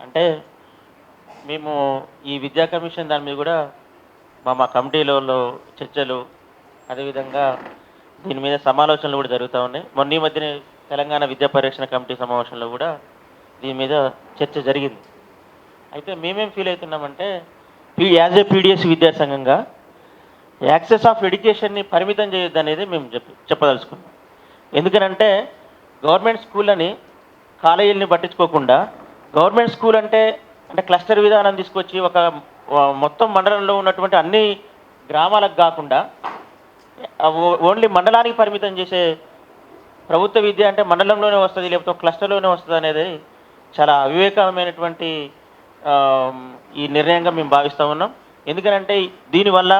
అంటే మేము ఈ విద్యా కమిషన్ దాని మీద కూడా మా కమిటీలలో చర్చలు, అదేవిధంగా దీని మీద సమాలోచనలు కూడా జరుగుతూ ఉన్నాయి. మొన్న ఈ మధ్యనే తెలంగాణ విద్యా పరిరక్షణ కమిటీ సమావేశంలో కూడా దీని మీద చర్చ జరిగింది. అయితే మేమేం ఫీల్ అవుతున్నామంటే యాజ్ ఏ పీడిఎస్ విద్యార్థి సంఘంగా యాక్సెస్ ఆఫ్ ఎడ్యుకేషన్ని పరిమితం చేయొద్దు అనేది మేము చెప్పదలుచుకున్నాం. ఎందుకనంటే గవర్నమెంట్ స్కూళ్ళని కాలేజీలని పట్టించుకోకుండా గవర్నమెంట్ స్కూల్ అంటే క్లస్టర్ విధానం తీసుకొచ్చి ఒక మొత్తం మండలంలో ఉన్నటువంటి అన్ని గ్రామాలకు కాకుండా ఓన్లీ మండలానికి పరిమితం చేసే ప్రభుత్వ విద్య అంటే మండలంలోనే వస్తుంది, లేకపోతే క్లస్టర్లోనే వస్తుంది అనేది చాలా అవివేకమైనటువంటి ఈ నిర్ణయంగా మేము భావిస్తూ ఉన్నాం. ఎందుకనంటే దీనివల్ల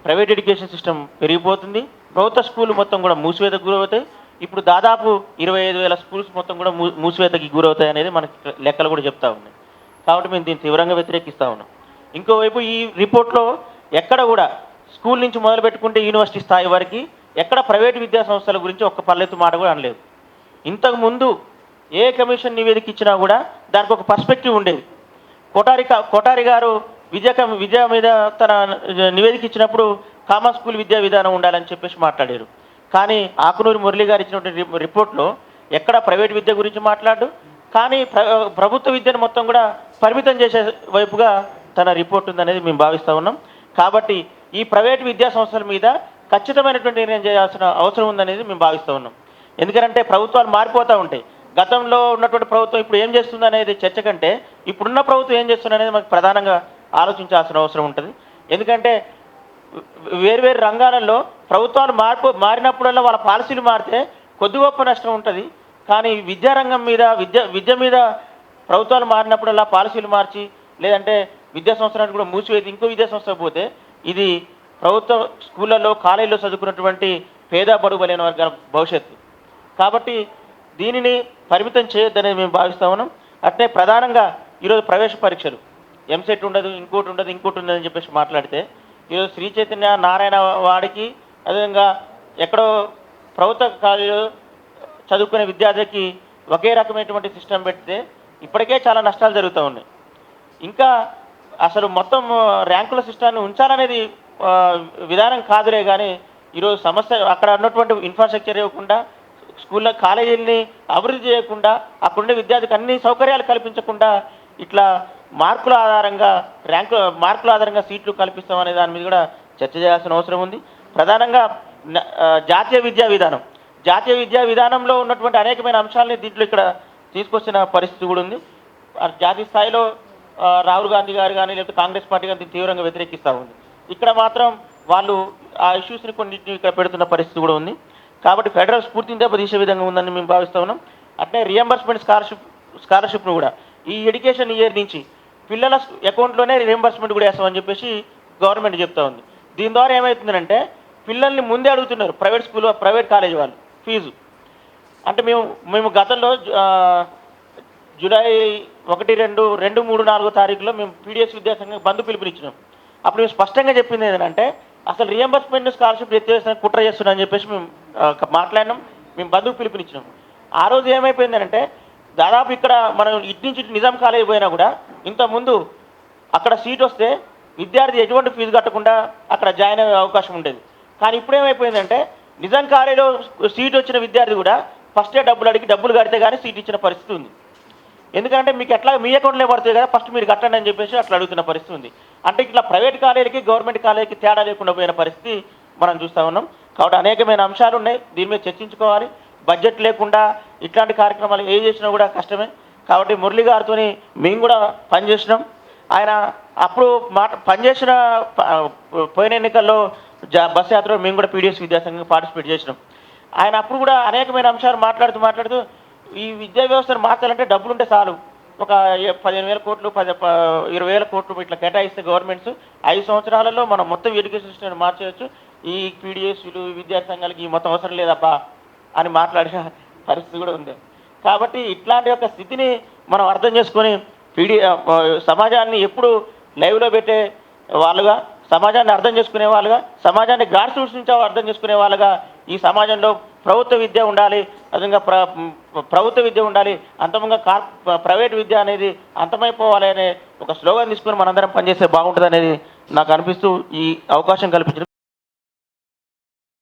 ప్రైవేట్ ఎడ్యుకేషన్ సిస్టమ్ పెరిగిపోతుంది, ప్రభుత్వ స్కూల్ మొత్తం కూడా మూసివేతకు గురవుతాయి. ఇప్పుడు దాదాపు 25,000 స్కూల్స్ మొత్తం కూడా మూసివేతకి గురవుతాయి అనేది మనకి లెక్కలు కూడా చెప్తా ఉన్నాయి. కాబట్టి మేము దీన్ని తీవ్రంగా వ్యతిరేకిస్తూ ఉన్నాం. ఇంకోవైపు ఈ రిపోర్ట్లో ఎక్కడ కూడా స్కూల్ నుంచి మొదలు పెట్టుకుంటే యూనివర్సిటీ స్థాయి వరకు ఎక్కడ ప్రైవేట్ విద్యా సంస్థల గురించి ఒక్క పల్లెత్తు మాట కూడా అనలేదు. ఇంతకుముందు ఏ కమిషన్ నివేదిక ఇచ్చినా కూడా దానికి ఒక పర్స్పెక్టివ్ ఉండేది. కొటారి గారు విద్య మీద తన నివేదిక ఇచ్చినప్పుడు కామన్ స్కూల్ విద్యా విధానం ఉండాలని చెప్పేసి మాట్లాడారు. కానీ ఆకునూరి మురళి గారు ఇచ్చినటువంటి రిపోర్ట్లో ఎక్కడ ప్రైవేట్ విద్య గురించి మాట్లాడు, కానీ ప్రభుత్వ విద్యను మొత్తం కూడా పరిమితం చేసే వైపుగా తన రిపోర్ట్ ఉందనేది మేము భావిస్తూ ఉన్నాం. కాబట్టి ఈ ప్రైవేట్ విద్యా సంస్థల మీద ఖచ్చితమైనటువంటి నిర్ణయం చేయాల్సిన అవసరం ఉందనేది మేము భావిస్తూ ఉన్నాం. ఎందుకంటే ప్రభుత్వాలు మారిపోతూ ఉంటాయి. గతంలో ఉన్నటువంటి ప్రభుత్వం ఇప్పుడు ఏం చేస్తుంది అనేది చర్చ కంటే ఇప్పుడున్న ప్రభుత్వం ఏం చేస్తుంది అనేది మనకు ప్రధానంగా ఆలోచించాల్సిన అవసరం ఉంటుంది. ఎందుకంటే వేరువేరు రంగాలలో ప్రభుత్వాలు మారినప్పుడల్లా వాళ్ళ పాలసీలు మారితే కొద్ది గొప్ప నష్టం ఉంటుంది. కానీ విద్యారంగం మీద విద్య మీద ప్రభుత్వాలు మారినప్పుడల్లా పాలసీలు మార్చి లేదంటే విద్యా సంస్థలను కూడా మూసివేసి ఇంకో విద్యా సంస్థకు పోతే ఇది ప్రభుత్వ స్కూళ్ళల్లో కాలేజీలో చదువుకున్నటువంటి పేద బడుగు బలైన వర్గాల భవిష్యత్తు. కాబట్టి దీనిని పరిమితం చేయొద్దనేది మేము భావిస్తూ ఉన్నాం. అట్నే ప్రధానంగా ఈరోజు ప్రవేశ పరీక్షలు ఎంసెట్ ఉండదు, ఇంకోటి ఉండదని చెప్పేసి మాట్లాడితే ఈరోజు శ్రీ చైతన్య నారాయణ వాడికి అదేవిధంగా ఎక్కడో ప్రభుత్వ కాలేజీలో చదువుకునే విద్యార్థికి ఒకే రకమైనటువంటి సిస్టమ్ పెడితే ఇప్పటికే చాలా నష్టాలు జరుగుతూ ఉన్నాయి. ఇంకా అసలు మొత్తం ర్యాంకుల సిస్టాన్ని ఉంచాలనేది విధానం కాదులే, కానీ ఈరోజు సమస్య అక్కడ ఉన్నటువంటి ఇన్ఫ్రాస్ట్రక్చర్ ఇవ్వకుండా స్కూళ్ళ కాలేజీలని అభివృద్ధి చేయకుండా అక్కడుండే విద్యార్థికి అన్ని సౌకర్యాలు కల్పించకుండా ఇట్లా మార్కుల ఆధారంగా సీట్లు కల్పిస్తామనే దాని మీద కూడా చర్చ చేయాల్సిన అవసరం ఉంది. ప్రధానంగా జాతీయ విద్యా విధానంలో ఉన్నటువంటి అనేకమైన అంశాలని దీంట్లో ఇక్కడ తీసుకొచ్చిన పరిస్థితి కూడా ఉంది. జాతీయ స్థాయిలో రాహుల్ గాంధీ గారు కానీ లేకపోతే కాంగ్రెస్ పార్టీ కానీ తీవ్రంగా వ్యతిరేకిస్తూ ఉంది. ఇక్కడ మాత్రం వాళ్ళు ఆ ఇష్యూస్ని కొన్నింటిని ఇక్కడ పెడుతున్న పరిస్థితి కూడా ఉంది. కాబట్టి ఫెడరల్ స్ఫూర్తిని దెబ్బతీసే విధంగా ఉందని మేము భావిస్తూ ఉన్నాం. అట్లే రియంబర్స్మెంట్ స్కాలర్షిప్ను కూడా ఈ ఎడ్యుకేషన్ ఇయర్ నుంచి పిల్లల అకౌంట్లోనే రియంబర్స్మెంట్ కూడా వేస్తామని చెప్పేసి గవర్నమెంట్ చెప్తా ఉంది. దీని ద్వారా ఏమవుతుందంటే పిల్లల్ని ముందే అడుగుతున్నారు ప్రైవేట్ కాలేజ్ వాళ్ళు ఫీజు. అంటే మేము గతంలో జూలై 1, 2, 3, 4 తారీఖులో మేము పీడిఎస్ విద్యాసంఘం బంధు పిలుపునిచ్చినాం. అప్పుడు మేము స్పష్టంగా చెప్పింది ఏంటంటే అసలు రియంబర్స్మెంట్ స్కాలర్షిప్ ఎత్తివేసిన కుట్ర చేస్తున్నామని చెప్పేసి మేము మాట్లాడినాం. మేము బంధుకు పిలుపునిచ్చినాం. ఆ రోజు ఏమైపోయిందంటే దాదాపు ఇక్కడ మనం ఇటు నుంచి నిజాం కాలేజీ పోయినా కూడా ఇంతకుముందు అక్కడ సీట్ వస్తే విద్యార్థి ఎటువంటి ఫీజు కట్టకుండా అక్కడ జాయిన్ అయ్యే అవకాశం ఉండేది. కానీ ఇప్పుడు ఏమైపోయిందంటే నిజాం కాలేజీలో సీట్ వచ్చిన విద్యార్థి కూడా ఫస్టే డబ్బులు కడితే కానీ సీట్ ఇచ్చిన పరిస్థితి ఉంది. ఎందుకంటే మీకు ఎట్లా మీ అకౌంట్లో పడుతుంది కదా, ఫస్ట్ మీరు కట్టండి అని చెప్పేసి అట్లా అడుగుతున్న పరిస్థితి ఉంది. అంటే ఇట్లా ప్రైవేట్ కాలేజీకి గవర్నమెంట్ కాలేజీకి తేడా లేకుండా పోయిన పరిస్థితి మనం చూస్తూ ఉన్నాం. కాబట్టి అనేకమైన అంశాలు ఉన్నాయి, దీని మీద చర్చించుకోవాలి. బడ్జెట్ లేకుండా ఇట్లాంటి కార్యక్రమాలు ఏ చేసినా కూడా కష్టమే. కాబట్టి మురళి గారితో మేము కూడా పనిచేసినాం. ఆయన అప్పుడు పనిచేసిన పోయిన ఎన్నికల్లో బస్ యాత్రలో మేము కూడా పీడిఎస్ విద్యాసంఘం పార్టిసిపేట్ చేసినాం. ఆయన అప్పుడు కూడా అనేకమైన అంశాలు మాట్లాడుతూ ఈ విద్యా వ్యవస్థను మార్చాలంటే డబ్బులు ఉంటే చాలు, ఒక 15,000 కోట్లు 20,000 కోట్లు ఇట్లా కేటాయిస్తే గవర్నమెంట్స్ 5 సంవత్సరాలలో మనం మొత్తం ఎడ్యుకేషన్ సిస్టమ్ మార్చేయచ్చు, ఈ పీడిఎస్లు విద్యార్థి సంఘాలకి ఈ మొత్తం అవసరం లేదబ్బా అని మాట్లాడిన పరిస్థితి కూడా ఉంది. కాబట్టి ఇట్లాంటి యొక్క స్థితిని మనం అర్థం చేసుకొని సమాజాన్ని ఎప్పుడు లైవ్లో పెట్టే వాళ్ళుగా, సమాజాన్ని అర్థం చేసుకునే వాళ్ళుగా, సమాజాన్ని గ్రాస్ రూట్స్ నుంచి అర్థం చేసుకునే వాళ్ళుగా ఈ సమాజంలో ప్రభుత్వ విద్య ఉండాలి, అదేవిధంగా ప్రభుత్వ విద్య ఉండాలి, అంతమంగా ప్రైవేట్ విద్య అనేది అంతమైపోవాలి అనే ఒక స్లోగన్ తీసుకొని మనందరం పనిచేస్తే బాగుంటుంది అనేది నాకు అనిపిస్తూ ఈ అవకాశం కల్పించిన